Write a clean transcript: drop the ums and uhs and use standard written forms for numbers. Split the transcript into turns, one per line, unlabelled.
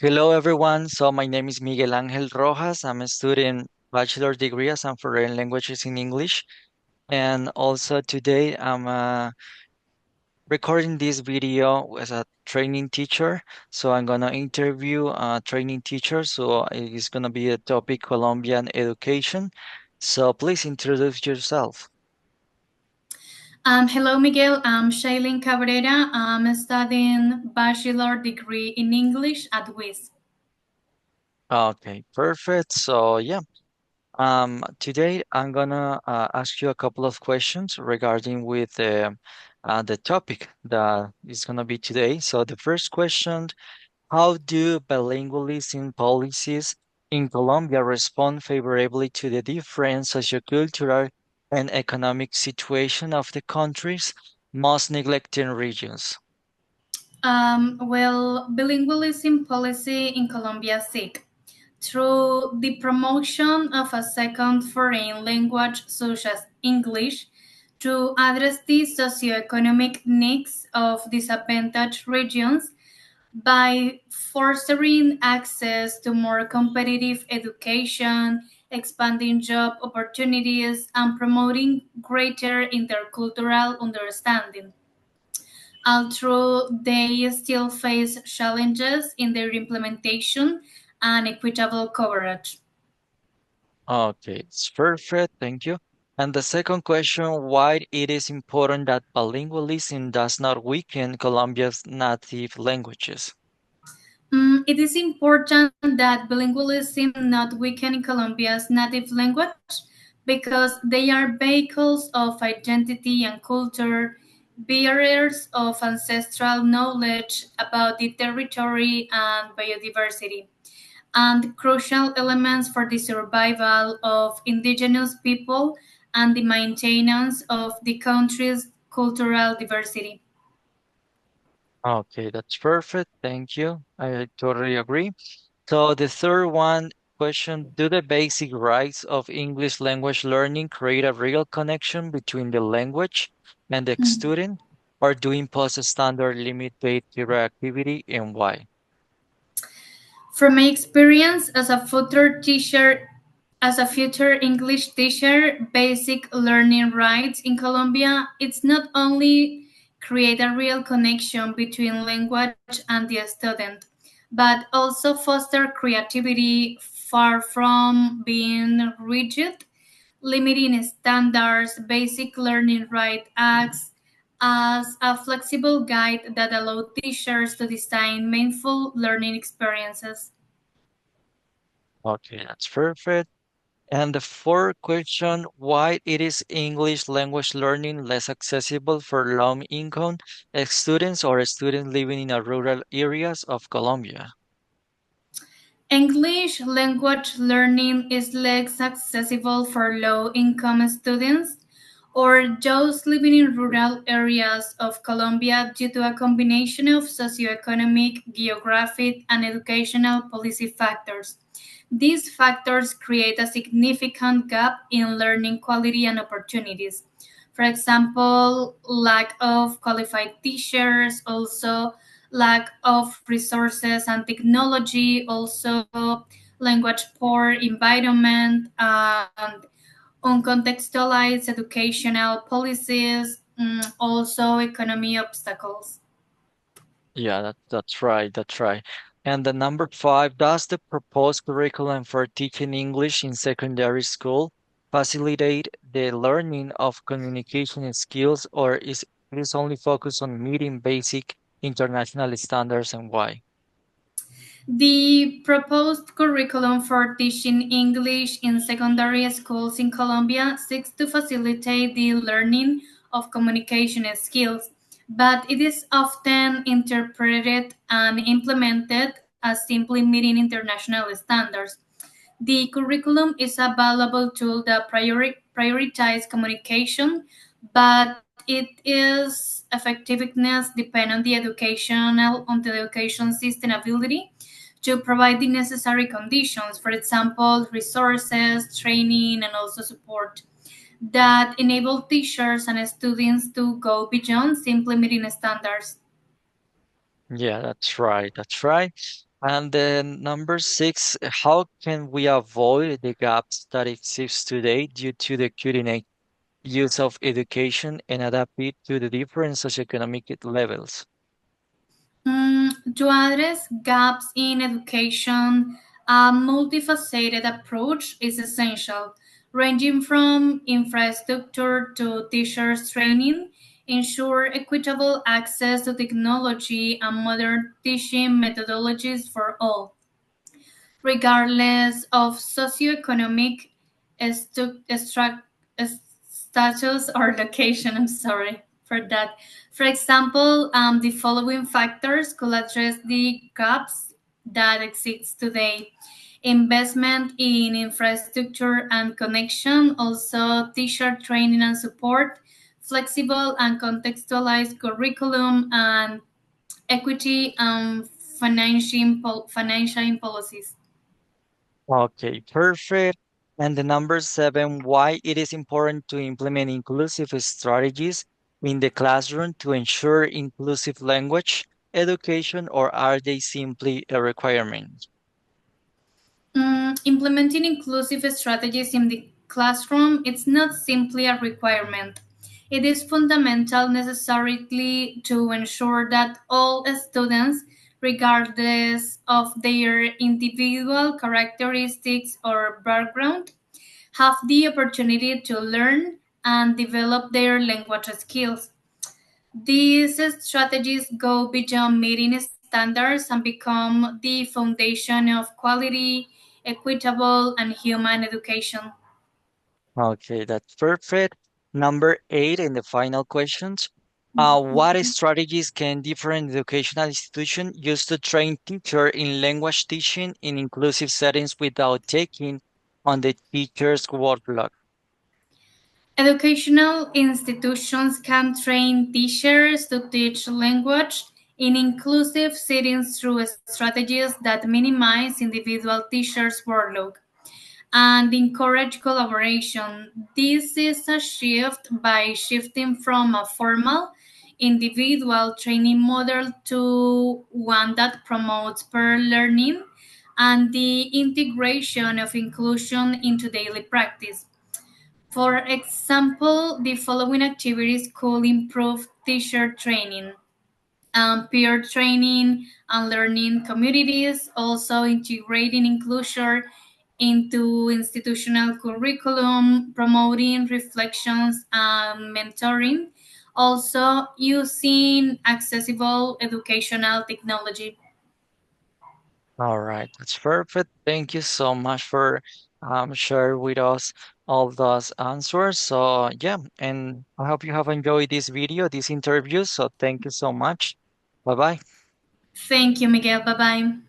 Hello, everyone. So my name is Miguel Ángel Rojas. I'm a student bachelor degree as and foreign languages in English. And also today I'm recording this video as a training teacher. So I'm gonna interview a training teacher. So it's gonna be a topic Colombian education. So please introduce yourself.
Hello, Miguel. I'm Shailene Cabrera. I'm studying bachelor degree in English at WIS.
Okay, perfect. So yeah. Today I'm gonna ask you a couple of questions regarding with the topic that is gonna be today. So the first question, how do bilingualism policies in Colombia respond favorably to the different sociocultural and economic situation of the country's most neglected regions?
Bilingualism policy in Colombia seek through the promotion of a second foreign language such as English to address the socioeconomic needs of disadvantaged regions by fostering access to more competitive education, expanding job opportunities, and promoting greater intercultural understanding. Although they still face challenges in their implementation and equitable coverage.
Okay, it's perfect. Thank you. And the second question, why it is important that bilingualism does not weaken Colombia's native languages?
It is important that bilingualism not weaken Colombia's native language because they are vehicles of identity and culture, bearers of ancestral knowledge about the territory and biodiversity, and crucial elements for the survival of indigenous people and the maintenance of the country's cultural diversity.
Okay, that's perfect. Thank you. I totally agree. So the third one question, do the basic rights of English language learning create a real connection between the language and the student, or do impose a standard limit paid activity and why?
From my experience as a future English teacher, basic learning rights in Colombia, it's not only create a real connection between language and the student, but also foster creativity far from being rigid, limiting standards. Basic learning right acts as a flexible guide that allow teachers to design meaningful learning experiences.
Okay, that's perfect. And the fourth question, why it is English language learning less accessible for low income students or students living in rural areas of Colombia?
English language learning is less accessible for low income students or those living in rural areas of Colombia due to a combination of socioeconomic, geographic, and educational policy factors. These factors create a significant gap in learning quality and opportunities. For example, lack of qualified teachers, also lack of resources and technology, also language poor environment, and uncontextualized educational policies, also economy obstacles.
Yeah, that's right. That's right. And the number five, does the proposed curriculum for teaching English in secondary school facilitate the learning of communication skills, or is it is only focused on meeting basic international standards and why?
The proposed curriculum for teaching English in secondary schools in Colombia seeks to facilitate the learning of communication skills, but it is often interpreted and implemented as simply meeting international standards. The curriculum is a valuable tool that prioritizes communication, but its effectiveness depends on the education sustainability to provide the necessary conditions, for example, resources, training, and also support that enable teachers and students to go beyond simply meeting standards.
Yeah, that's right. That's right. And then number six, how can we avoid the gaps that exist today due to the cutting use of education and adapt it to the different socioeconomic levels?
To address gaps in education, a multifaceted approach is essential, ranging from infrastructure to teachers' training, ensure equitable access to technology and modern teaching methodologies for all regardless of socioeconomic extract, status or location. I'm sorry for that. For example, the following factors could address the gaps that exist today. Investment in infrastructure and connection, also teacher training and support, flexible and contextualized curriculum, and equity and financial policies.
Okay, perfect. And the number seven, why it is important to implement inclusive strategies in the classroom to ensure inclusive language education, or are they simply a requirement?
Implementing inclusive strategies in the classroom, it's not simply a requirement. It is fundamental necessarily to ensure that all students, regardless of their individual characteristics or background, have the opportunity to learn and develop their language skills. These strategies go beyond meeting standards and become the foundation of quality, equitable, and human education.
Okay, that's perfect. Number eight, and the final questions. What strategies can different educational institutions use to train teacher in language teaching in inclusive settings without taking on the teacher's workload?
Educational institutions can train teachers to teach language in inclusive settings through strategies that minimize individual teachers' workload and encourage collaboration. This is a shift by shifting from a formal individual training model to one that promotes peer learning and the integration of inclusion into daily practice. For example, the following activities could improve teacher training, peer training, and learning communities, also integrating inclusion into institutional curriculum, promoting reflections and mentoring, also using accessible educational technology.
All right, that's perfect. Thank you so much for sharing with us all those answers. So yeah, and I hope you have enjoyed this video, this interview. So thank you so much. Bye bye.
Thank you, Miguel. Bye bye.